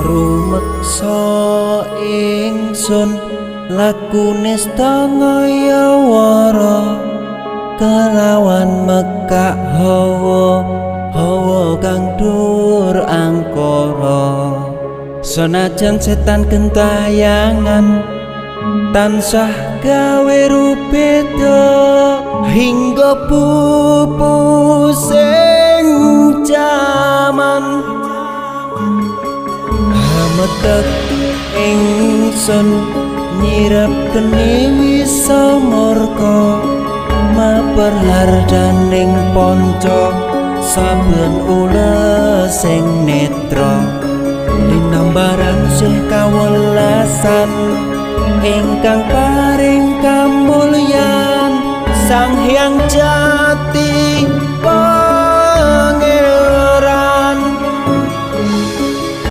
rumeksa ingsun lakune stangaya wara kelawan mekak hawa kang dur angkara senajan setan gentayangan tansah gawe rupeda hingga pupusing jaman hametek ingsun nyirep geni wisamurka maperhardaning panca saben ules sing netra linambaran sih kawelasan ingkang paring kamulyan Sang Hyang Jati